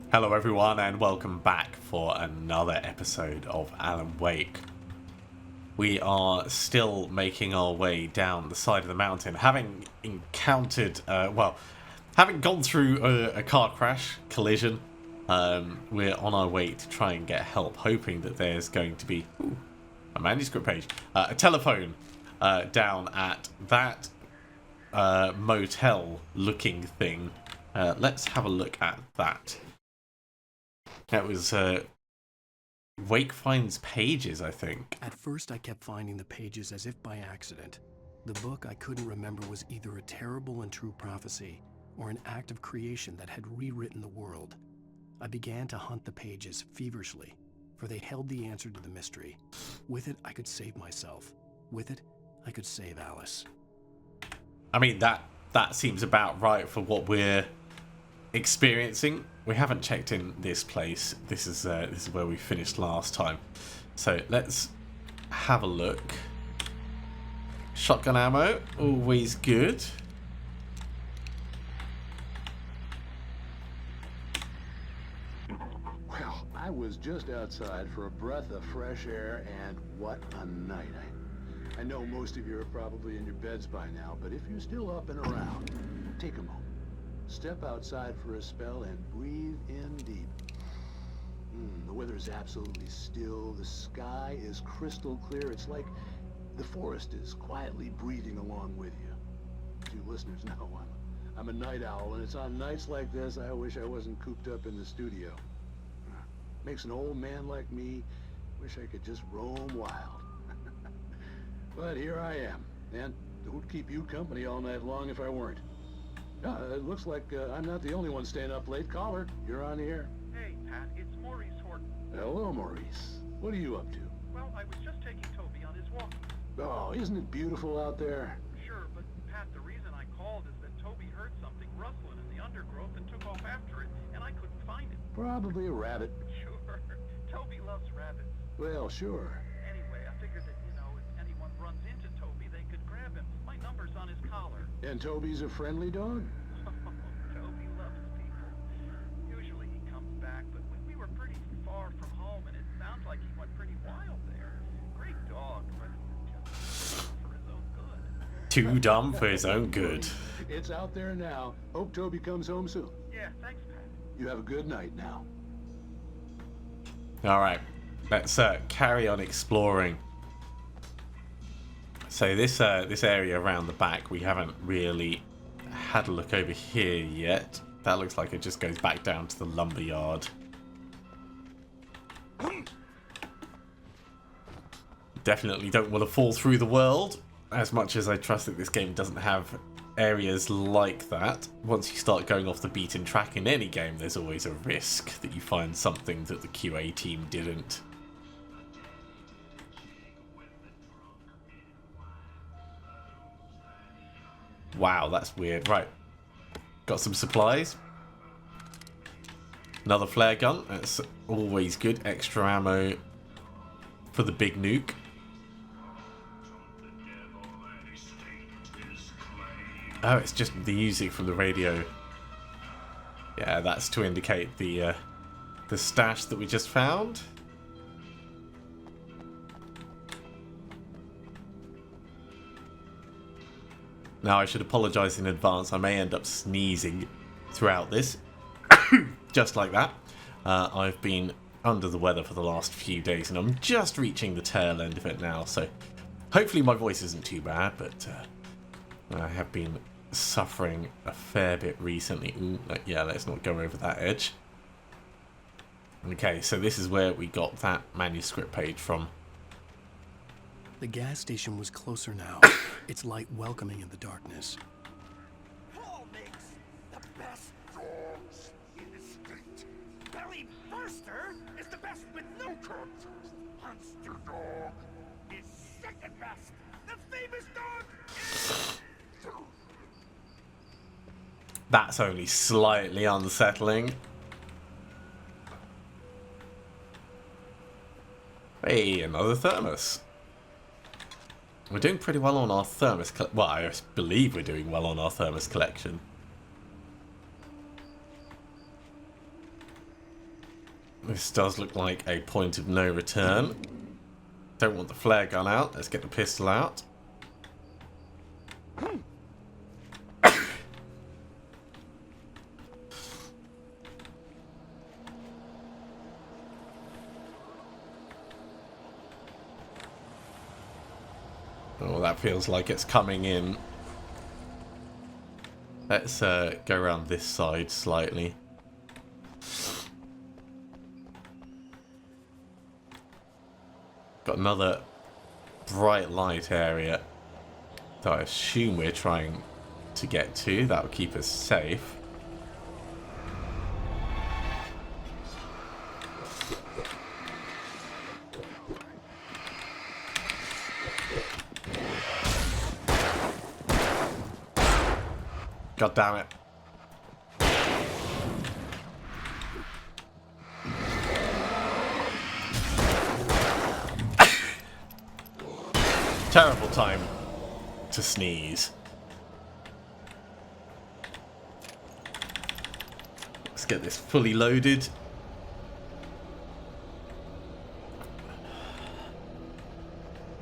Hello everyone and welcome back for another episode of Alan Wake. We are still making our way down the side of the mountain, having encountered, having gone through a car crash, collision. We're on our way to try and get help, hoping that there's going to be a manuscript page, a telephone down at that motel looking thing. Let's have a look at that. That was Wake finds pages, I think. At first I kept finding the pages as if by accident. The book I couldn't remember was either a terrible and true prophecy or an act of creation that had rewritten the world. I began to hunt the pages feverishly, for they held the answer to the mystery. With it, I could save myself. With it, I could save Alice. I mean, that seems about right for what we're experiencing. We haven't checked in this place. This is where we finished last time. So let's have a look. Shotgun ammo, always good. Well, I was just outside for a breath of fresh air, and what a night. I know most of you are probably in your beds by now, but if you're still up and around, take a moment. Step outside for a spell and breathe in deep. The weather is absolutely still. The sky is crystal clear. It's like the forest is quietly breathing along with you. You listeners know I'm a night owl, and it's on nights like this I wish I wasn't cooped up in the studio. Makes an old man like me wish I could just roam wild. But here I am, and it would keep you company all night long if I weren't. It looks like I'm not the only one staying up late. Caller, you're on the air. Hey, Pat, it's Maurice Horton. Hello, Maurice. What are you up to? Well, I was just taking Toby on his walk. Oh, isn't it beautiful out there? Sure, but Pat, the reason I called is that Toby heard something rustling in the undergrowth and took off after it, and I couldn't find it. Probably a rabbit. Sure. Toby loves rabbits. Well, sure. Anyway, I figured that, if anyone runs into Toby, they could grab him. My number's on his collar. And Toby's a friendly dog? Toby loves people. Usually he comes back, but we were pretty far from home, and it sounds like he went pretty wild there. Great dog, but just for his own good. Too dumb for his own good. It's out there now. Hope Toby comes home soon. Yeah, thanks, Pat. You have a good night now. Alright, let's carry on exploring. So this area around the back, we haven't really had a look over here yet. That looks like it just goes back down to the lumber yard. Definitely don't want to fall through the world, as much as I trust that this game doesn't have areas like that. Once you start going off the beaten track in any game, there's always a risk that you find something that the QA team didn't. Wow, that's weird. Right. Got some supplies. Another flare gun. That's always good. Extra ammo for the big nuke. Oh, it's just the music from the radio. Yeah, that's to indicate the stash that we just found. Now, I should apologise in advance. I may end up sneezing throughout this. Just like that. I've been under the weather for the last few days, and I'm just reaching the tail end of it now. So hopefully my voice isn't too bad, but I have been suffering a fair bit recently. Ooh, yeah, let's not go over that edge. Okay, so this is where we got that manuscript page from. The gas station was closer now, its light welcoming in the darkness. Paul makes the best dogs in the state. Belly Burster is the best with no contest. Monster Dog is second best. The famous dog is... That's only slightly unsettling. Hey, another thermos. We're doing pretty well on our thermos. Well, I believe we're doing well on our thermos collection. This does look like a point of no return. Don't want the flare gun out. Let's get the pistol out. Oh, that feels like it's coming in. Let's go around this side slightly. Got another bright light area that I assume we're trying to get to. That will keep us safe. God damn it. Terrible time to sneeze. Let's get this fully loaded.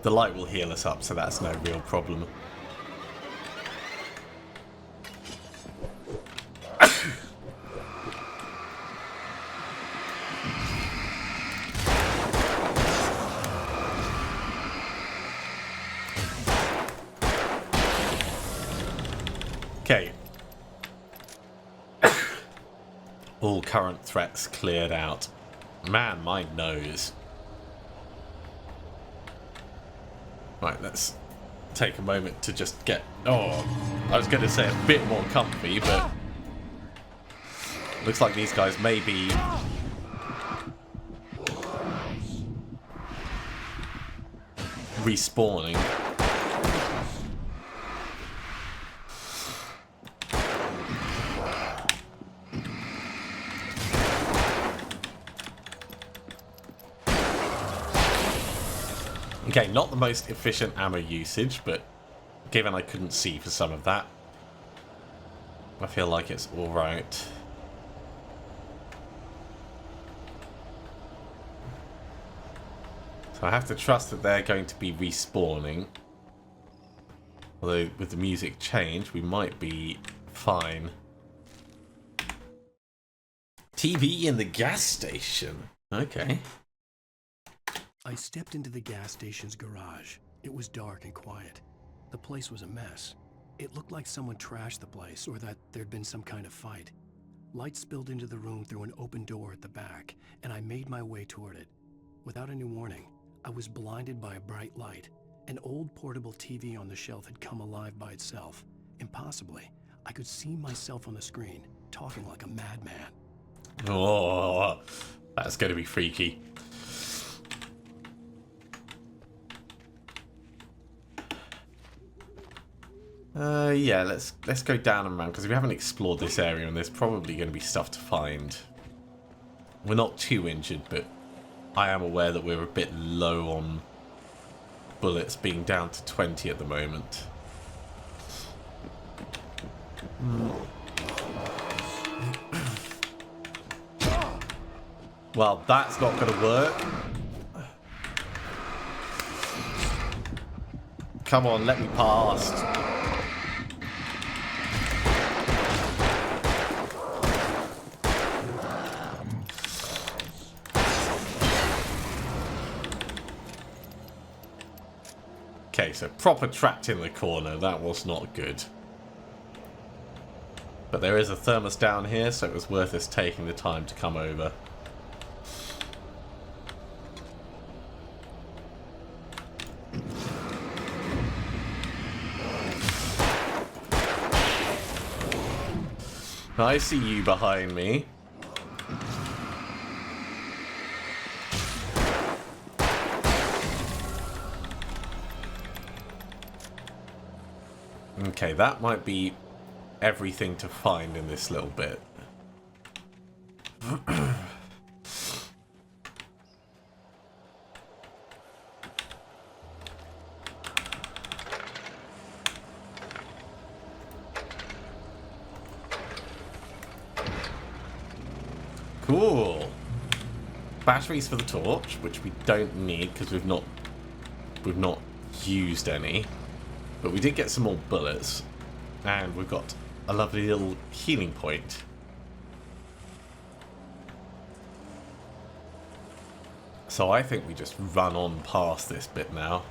The light will heal us up, so that's no real problem. Okay. All current threats cleared out. Man, my nose. Right, let's take a moment to just get... Oh, I was going to say a bit more comfy, but... Looks like these guys may be... respawning. Okay, not the most efficient ammo usage, but given I couldn't see for some of that, I feel like it's alright. So I have to trust that they're going to be respawning. Although with the music change, we might be fine. TV in the gas station. Okay. I stepped into the gas station's garage. It was dark and quiet. The place was a mess. It looked like someone trashed the place or that there'd been some kind of fight. Light spilled into the room through an open door at the back, and I made my way toward it. Without any warning, I was blinded by a bright light. An old portable TV on the shelf had come alive by itself. Impossibly, I could see myself on the screen, talking like a madman. Oh, that's going to be freaky. Yeah, let's go down and around, because we haven't explored this area and there's probably going to be stuff to find. We're not too injured, but I am aware that we're a bit low on bullets, being down to 20 at the moment. Well, that's not going to work. Come on, let me past. Okay, so proper trapped in the corner. That was not good. But there is a thermos down here, so it was worth us taking the time to come over. I see you behind me. Okay, that might be everything to find in this little bit. Cool. batteries for the torch, which we don't need because we've not used any. But we did get some more bullets, and we've got a lovely little healing point. So I think we just run on past this bit now.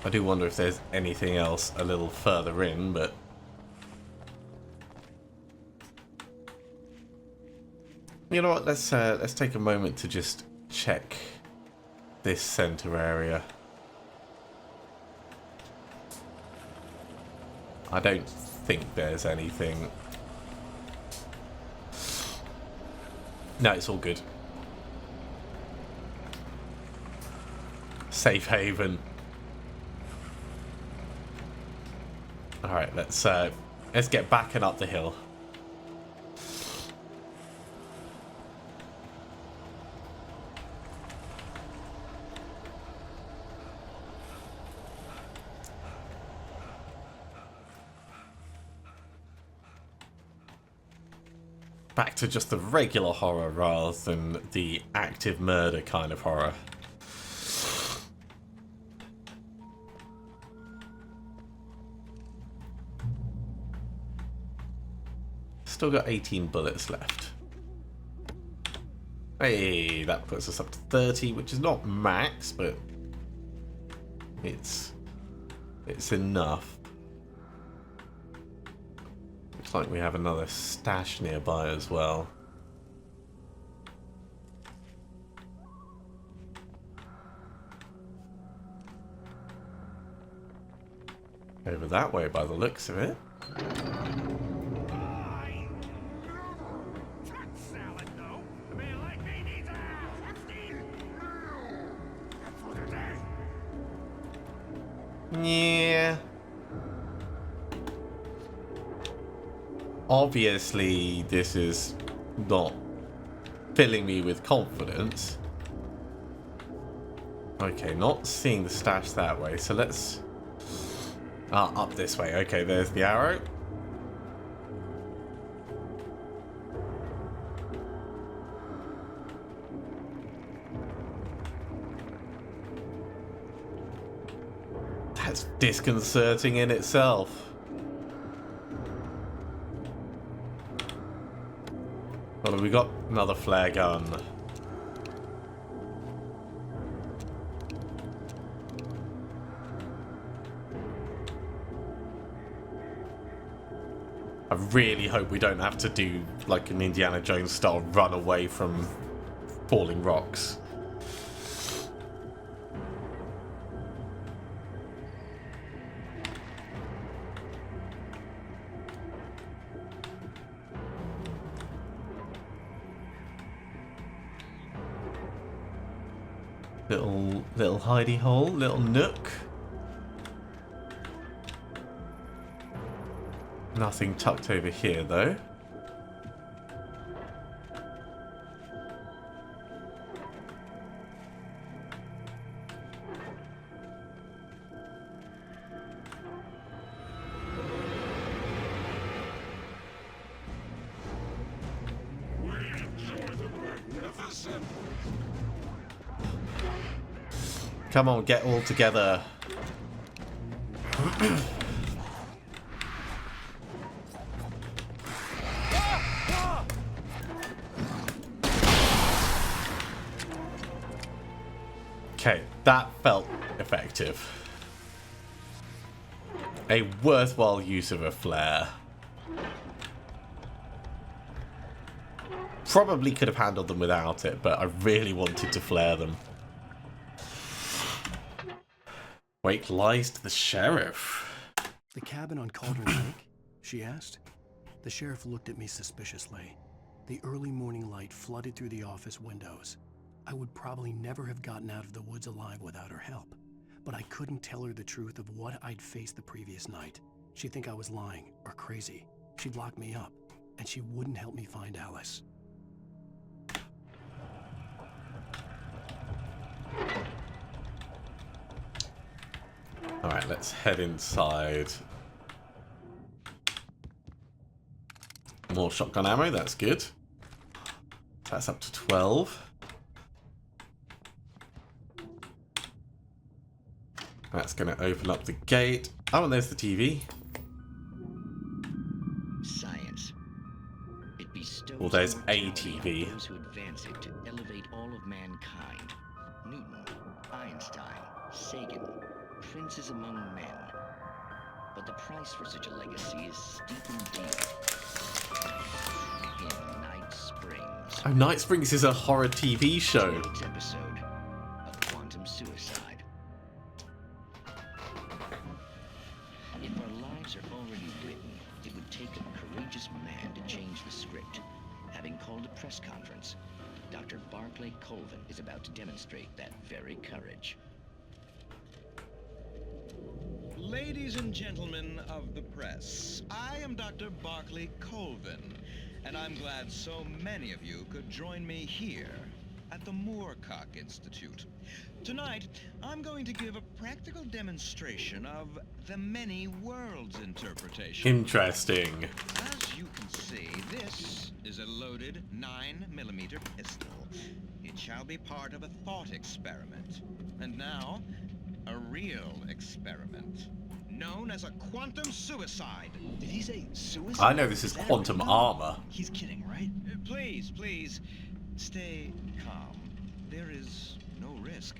I do wonder if there's anything else a little further in, but you know what? Let's take a moment to just check this center area. I don't think there's anything. No, it's all good. Safe haven. All right, let's get back and up the hill. Back to just the regular horror rather than the active murder kind of horror. Still got 18 bullets left. Hey, that puts us up to 30, which is not max, but it's enough. Looks like we have another stash nearby as well. Over that way by the looks of it. Yeah. Obviously, this is not filling me with confidence. Okay, not seeing the stash that way, so let's... up this way. Okay, there's the arrow. That's disconcerting in itself. Well, we got another flare gun. I really hope we don't have to do like an Indiana Jones style run away from falling rocks. Little hidey hole, little nook. Nothing tucked over here though. Come on, get all together. Okay, that felt effective. A worthwhile use of a flare. Probably could have handled them without it, but I really wanted to flare them. Wake lies to the sheriff. The cabin on Cauldron Lake? She asked. The sheriff looked at me suspiciously. The early morning light flooded through the office windows. I would probably never have gotten out of the woods alive without her help, but I couldn't tell her the truth of what I'd faced the previous night. She'd think I was lying or crazy. She'd lock me up, and she wouldn't help me find Alice. Alright, let's head inside. More shotgun ammo, that's good. That's up to 12. That's going to open up the gate. Oh, and there's the TV. Science. It bestows Well, there's a immortality on TV. those who advance it to elevate all of mankind. Newton, Einstein, Sagan, princes among men. But the price for such a legacy is steep indeed. In Night Springs. Oh, Night Springs is a horror TV show. Tonight's episode of Quantum Suicide. If our lives are already written, it would take a courageous man to change the script. Having called a press conference, Dr. Barclay Colvin is about to demonstrate that very courage. Ladies and gentlemen of the press, I am Dr. Barclay Colvin, and I'm glad so many of you could join me here at the Moorcock Institute. Tonight, I'm going to give a practical demonstration of the many worlds interpretation. Interesting. As you can see, this is a loaded 9mm pistol. It shall be part of a thought experiment. And now, a real experiment, known as a quantum suicide. Did he say suicide? I know this is quantum armor. He's kidding, right? Please, please, stay calm. There is no risk.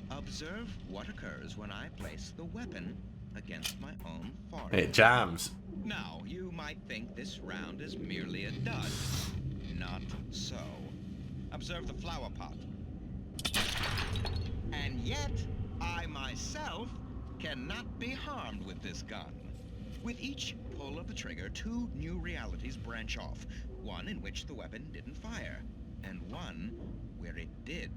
Observe what occurs when I place the weapon against my own forehead. It jams. Now, you might think this round is merely a dud. Not so. Observe the flower pot. And yet, I myself cannot be harmed with this gun. With each pull of the trigger, two new realities branch off. One in which the weapon didn't fire, and one where it did.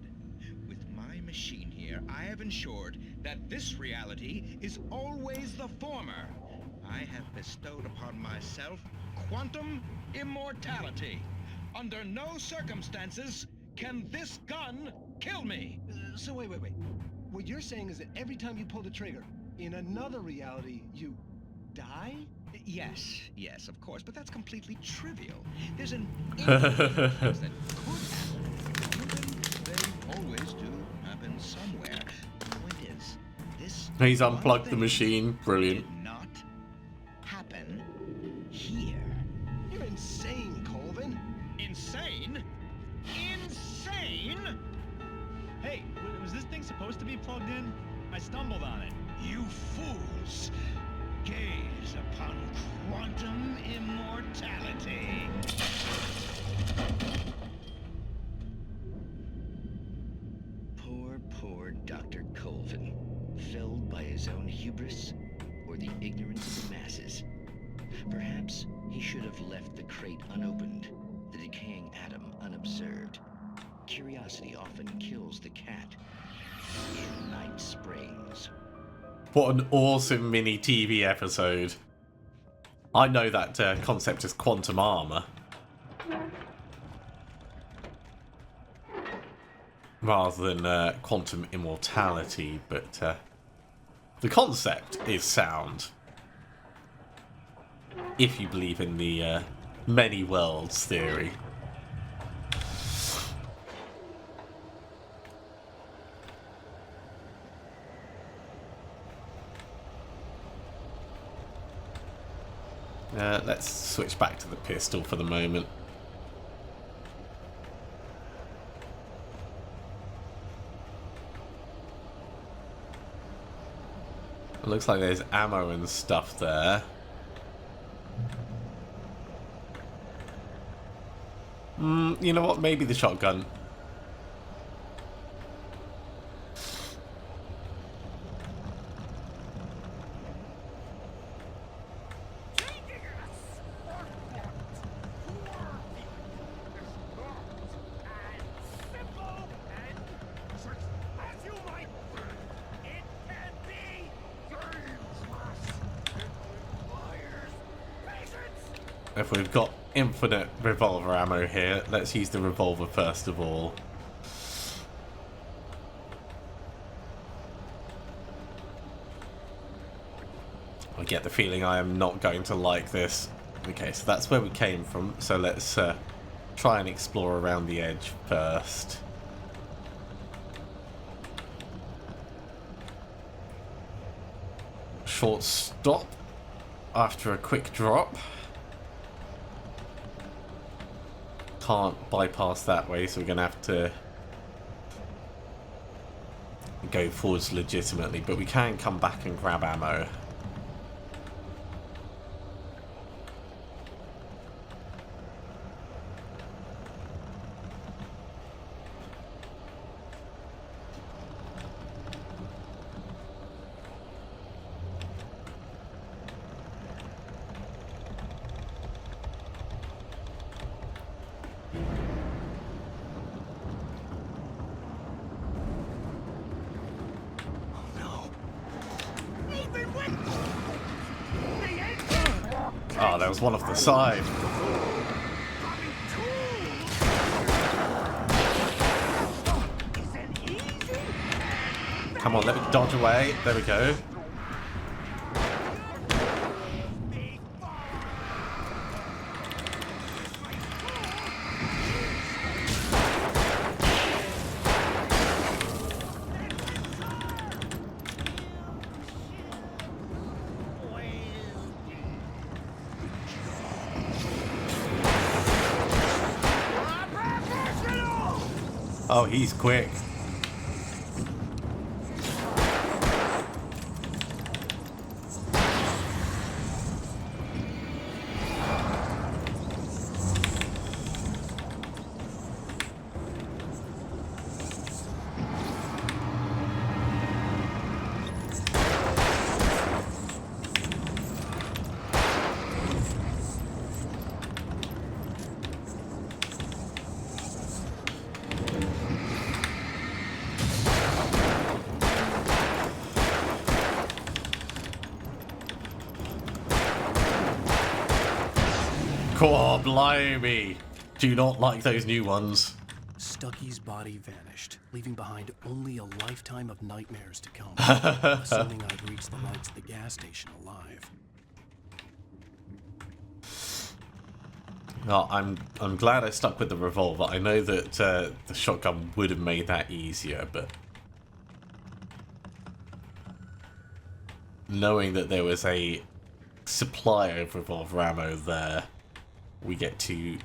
With my machine here, I have ensured that this reality is always the former. I have bestowed upon myself quantum immortality. Under no circumstances can this gun kill me. So wait. What you're saying is that every time you pull the trigger, in another reality, you die? Yes, of course, but that's completely trivial. There's an infinite things that could happen. They always do happen somewhere. The point is, this He's one unplugged the thing machine. Brilliant. did not happen here. You're insane, Colvin. Insane? Insane? Hey, was this thing supposed to be plugged in? I stumbled on it. You fools! Gaze upon quantum immortality. Poor Dr. Colvin, felled by his own hubris or the ignorance of the masses. Perhaps he should have left the crate unopened, the decaying atom unobserved. Curiosity often kills the cat. In Night Springs. What an awesome mini TV episode. I know that concept as quantum armor. Rather than quantum immortality, but the concept is sound. If you believe in the many worlds theory. Let's switch back to the pistol for the moment. It looks like there's ammo and stuff there. You know what? Maybe the shotgun. If we've got infinite revolver ammo here, let's use the revolver first of all. get the feeling I am not going to like this. Okay, so that's where we came from. So let's try and explore around the edge first. Short stop after a quick drop. Can't bypass that way, so we're gonna have to go forwards legitimately, but we can come back and grab ammo. Oh, there was one off the side. Come on, let me dodge away. There we go. Oh, he's quick. Oh, blimey. Do not like those new ones. Stucky's body vanished, leaving behind only a lifetime of nightmares to come, assuming I'd reached the lights of the gas station alive. Oh, I'm glad I stuck with the revolver. I know that the shotgun would have made that easier, but knowing that there was a supply of revolver ammo there, we get to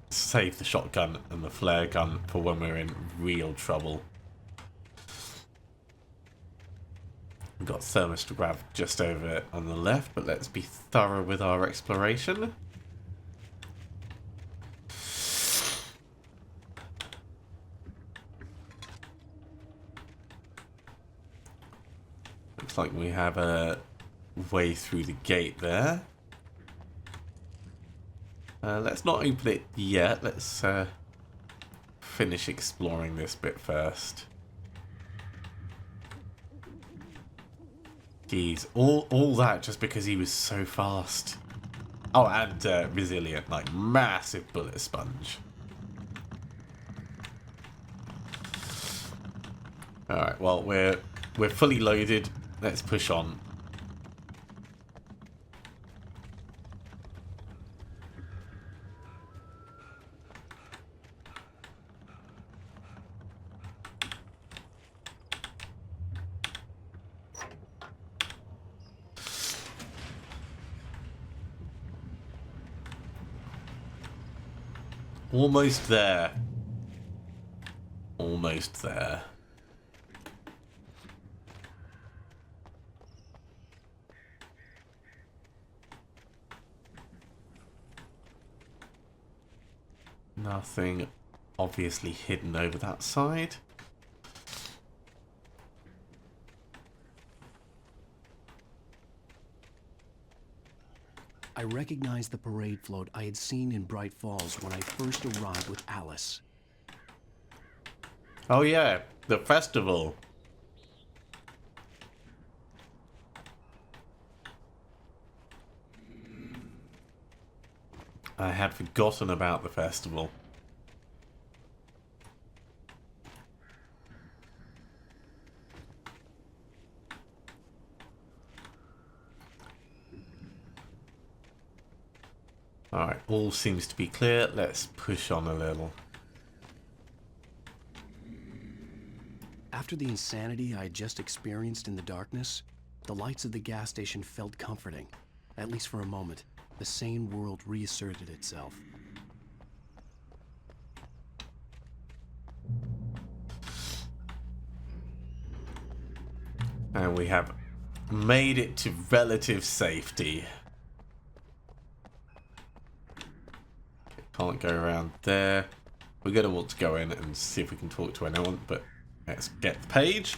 save the shotgun and the flare gun for when we're in real trouble. We've got thermos to grab just over on the left, but let's be thorough with our exploration. Looks like we have a way through the gate there. Let's not open it yet. Let's finish exploring this bit first. Geez, all that just because he was so fast. Oh, and resilient, like massive bullet sponge. All right, well we're fully loaded. Let's push on. Almost there. Almost there. Nothing obviously hidden over that side. I recognized the parade float I had seen in Bright Falls when I first arrived with Alice. Oh yeah, the festival. I had forgotten about the festival. Alright, all seems to be clear. Let's push on a little. After the insanity I had just experienced in the darkness, the lights of the gas station felt comforting. At least for a moment, the sane world reasserted itself. And we have made it to relative safety. Can't go around there. We're going to want to go in and see if we can talk to anyone, but let's get the page.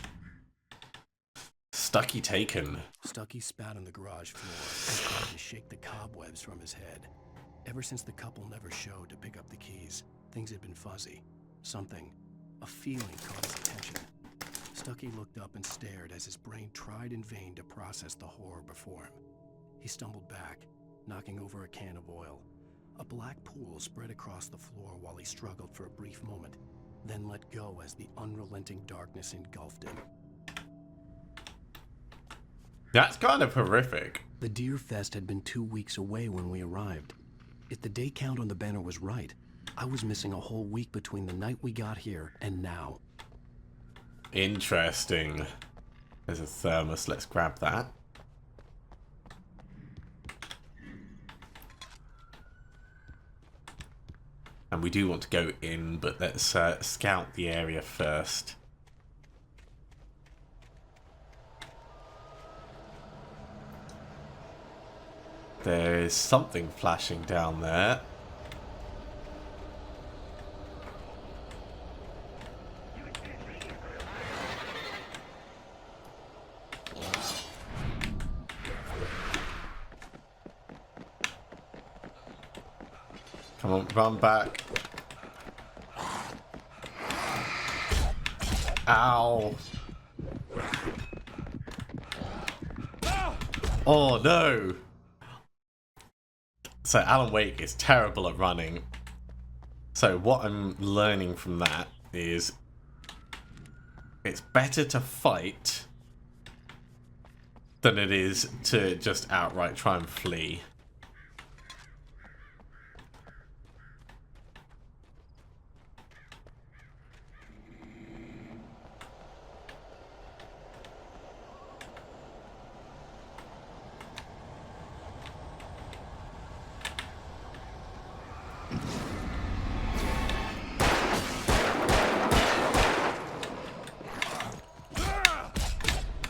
Stucky taken. Stucky spat on the garage floor and started to shake the cobwebs from his head. Ever since the couple never showed to pick up the keys, things had been fuzzy. Something, a feeling caught his attention. Stucky looked up and stared as his brain tried in vain to process the horror before him. He stumbled back, knocking over a can of oil. A black pool spread across the floor while he struggled for a brief moment, then let go as the unrelenting darkness engulfed him. That's kind of horrific. The Deer Fest had been 2 weeks away when we arrived. If the day count on the banner was right, I was missing a whole week between the night we got here and now. Interesting. There's a thermos. Let's grab that. And we do want to go in, but let's scout the area first. There is something flashing down there. Come on, run back. Ow. Oh no. So Alan Wake is terrible at running. So what I'm learning from that is it's better to fight than it is to just outright try and flee.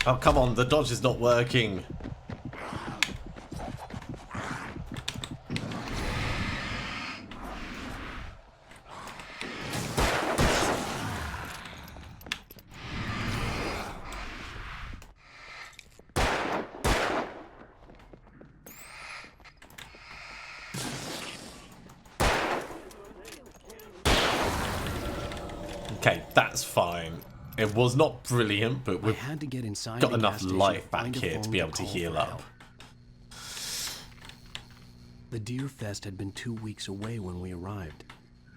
Oh, come on, the dodge is not working. Okay, that's fine. It was not brilliant, but we've had to get inside got the enough gas station life to back find a here to phone be able to call heal for up. help. The Deer Fest had been 2 weeks away when we arrived.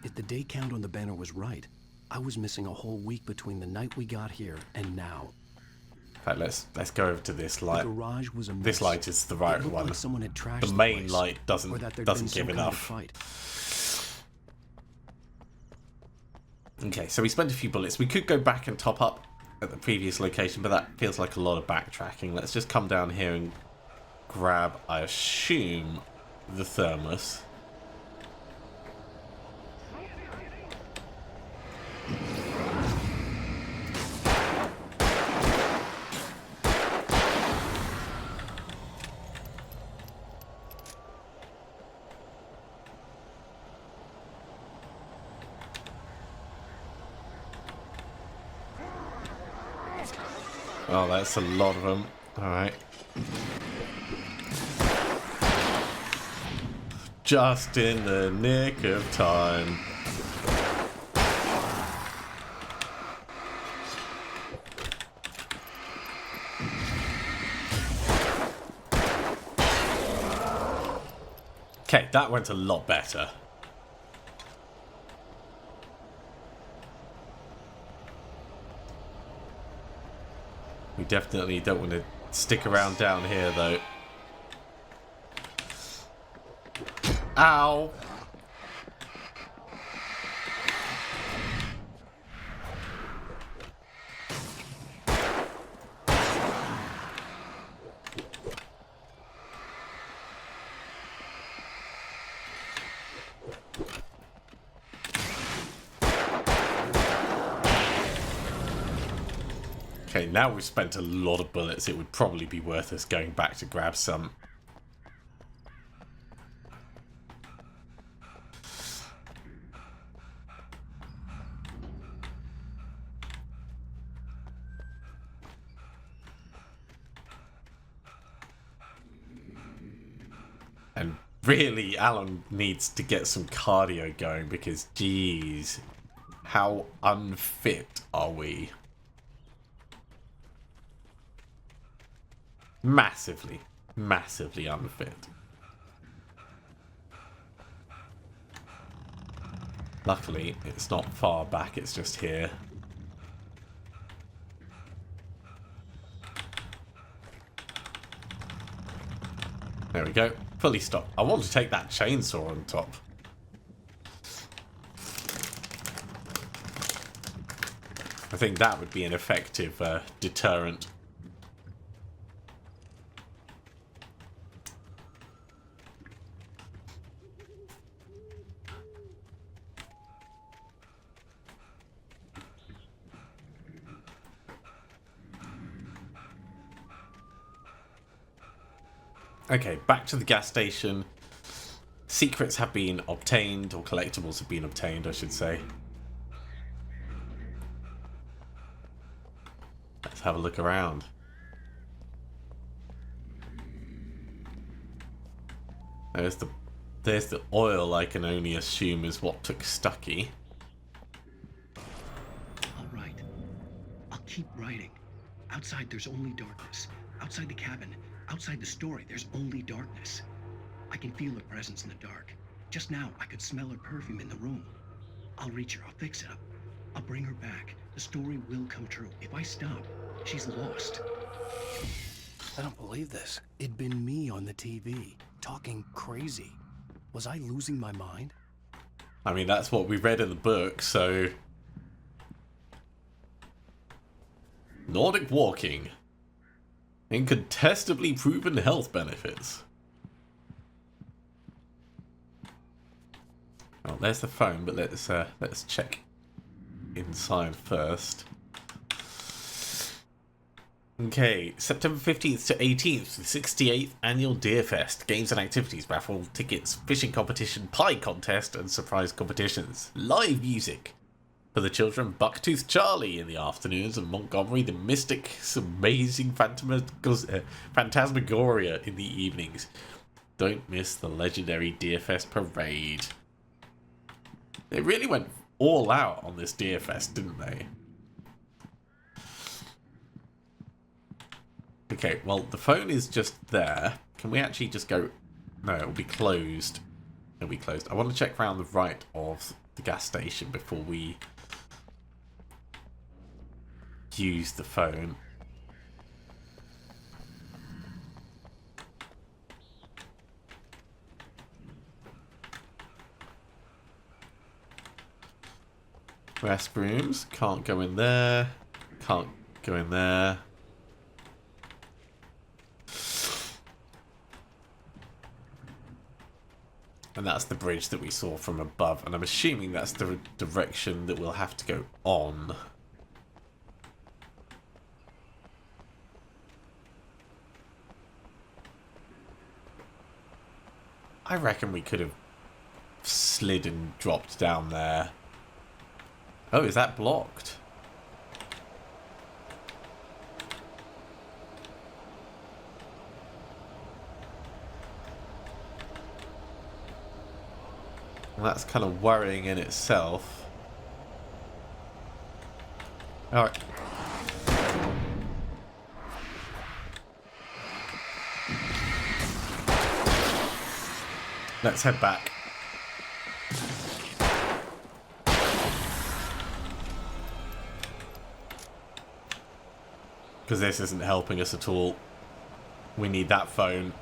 If the day count on the banner was right, I was missing a whole week between the night we got here and now. In fact, let's go over to this light. The garage was a mess. This light is the right It looked one. like someone had trashed The main place, light or doesn't that there'd been give some kind of enough. fight. Okay, so we spent a few bullets. We could go back and top up at the previous location, but that feels like a lot of backtracking. Let's just come down here and grab, I assume, the thermos. Oh, that's a lot of them. Alright. Just in the nick of time. Okay, that went a lot better. We definitely don't want to stick around down here, though. Ow! Okay, now we've spent a lot of bullets. It would probably be worth us going back to grab some. And really, Alan needs to get some cardio going because, geez, how unfit are we? Massively, massively unfit. Luckily, it's not far back, it's just here. There we go. Fully stocked. I want to take that chainsaw on top. I think that would be an effective deterrent. Okay, back to the gas station. Secrets have been obtained, or collectibles have been obtained, I should say. Let's have a look around. There's the oil I can only assume is what took Stucky. All right. I'll keep writing. Outside, there's only darkness. Outside the cabin, outside the story, there's only darkness. I can feel her presence in the dark. Just now, I could smell her perfume in the room. I'll reach her. I'll fix it up. I'll bring her back. The story will come true. If I stop, she's lost. I don't believe this. It'd been me on the TV, talking crazy. Was I losing my mind? I mean, that's what we read in the book, so... Nordic walking. Incontestably proven health benefits. Well, there's the phone, but let's check inside first. Okay, September 15th to 18th, the 68th Annual Deer Fest. Games and activities, raffle tickets, fishing competition, pie contest, and surprise competitions. Live music. For the children, Bucktooth Charlie in the afternoons, and Montgomery the Mystic's amazing Phantasmagoria in the evenings. Don't miss the legendary Deerfest parade. They really went all out on this Deerfest, didn't they? Okay, well, the phone is just there. Can we actually just go... No, it'll be closed. It'll be closed. I want to check around the right of the gas station before we... use the phone. Restrooms, can't go in there, can't go in there. And that's the bridge that we saw from above, and I'm assuming that's the direction that we'll have to go on. I reckon we could have slid and dropped down there. Oh, is that blocked? Well, that's kind of worrying in itself. Alright. Let's head back. Because this isn't helping us at all. We need that phone.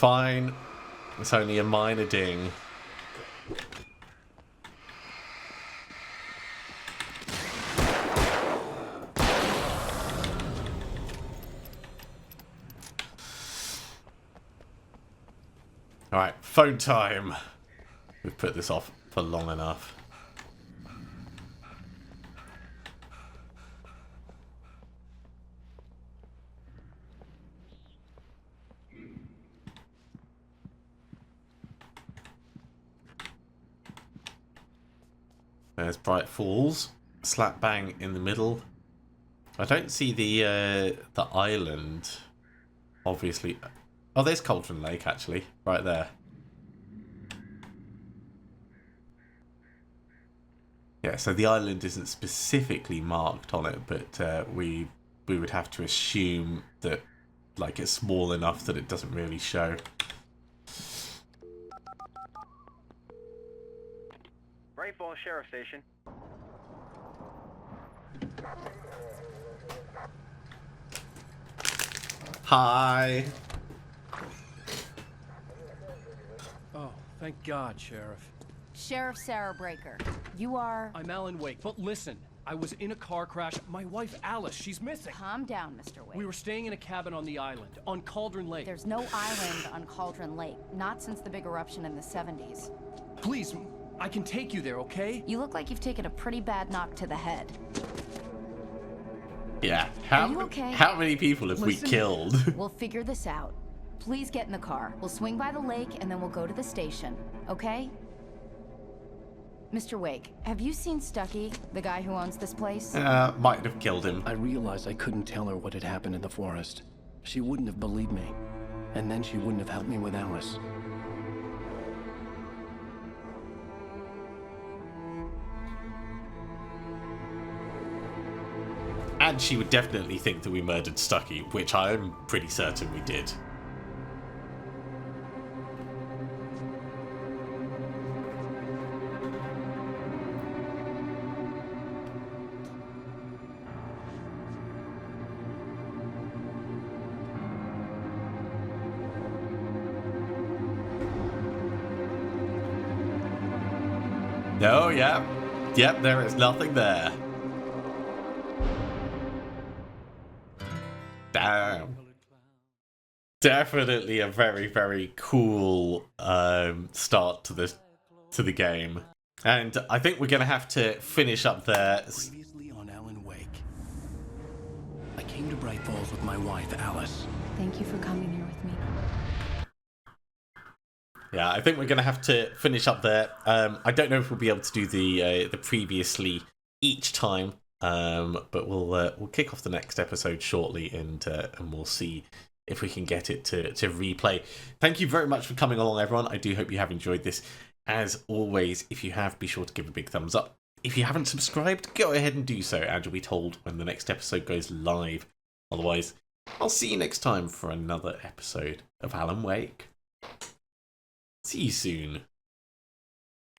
fine. It's only a minor ding. Alright, phone time. We've put this off for long enough. There's Bright Falls, slap bang in the middle. I don't see the island, obviously. Oh, there's Cauldron Lake, actually, right there. Yeah, so the island isn't specifically marked on it, but we would have to assume that, like, it's small enough that it doesn't really show. Bright Falls Sheriff Station. Hi. Oh, thank God, Sheriff. Sheriff Sarah Breaker. You are... I'm Alan Wake, but listen. I was in a car crash. My wife, Alice, she's missing. Calm down, Mr. Wake. We were staying in a cabin on the island, on Cauldron Lake. There's no island on Cauldron Lake. Not since the big eruption in the 70s. Please, I can take you there, okay? You look like you've taken a pretty bad knock to the head. Yeah. Are you okay? How many people have we killed? We'll figure this out. Please get in the car. We'll swing by the lake and then we'll go to the station, okay? Mr. Wake, have you seen Stucky, the guy who owns this place? Might have killed him. I realized I couldn't tell her what had happened in the forest. She wouldn't have believed me. And then she wouldn't have helped me with Alice. And she would definitely think that we murdered Stucky, which I'm pretty certain we did. No, yeah. Yep, there is nothing there. Damn. Definitely a very, very cool start to the game. And I think we're going to have to finish up there. Previously on Alan Wake. I came to Bright Falls with my wife, Alice. Thank you for coming here with me. Yeah, I think we're going to have to finish up there. I don't know if we'll be able to do the previously each time, but we'll kick off the next episode shortly, and we'll see if we can get it to replay. Thank you very much for coming along, everyone. I do hope you have enjoyed this. As always, if you have, be sure to give a big thumbs up. If you haven't subscribed, go ahead and do so, and you'll be told when the next episode goes live. Otherwise, I'll see you next time for another episode of Alan Wake. See you soon.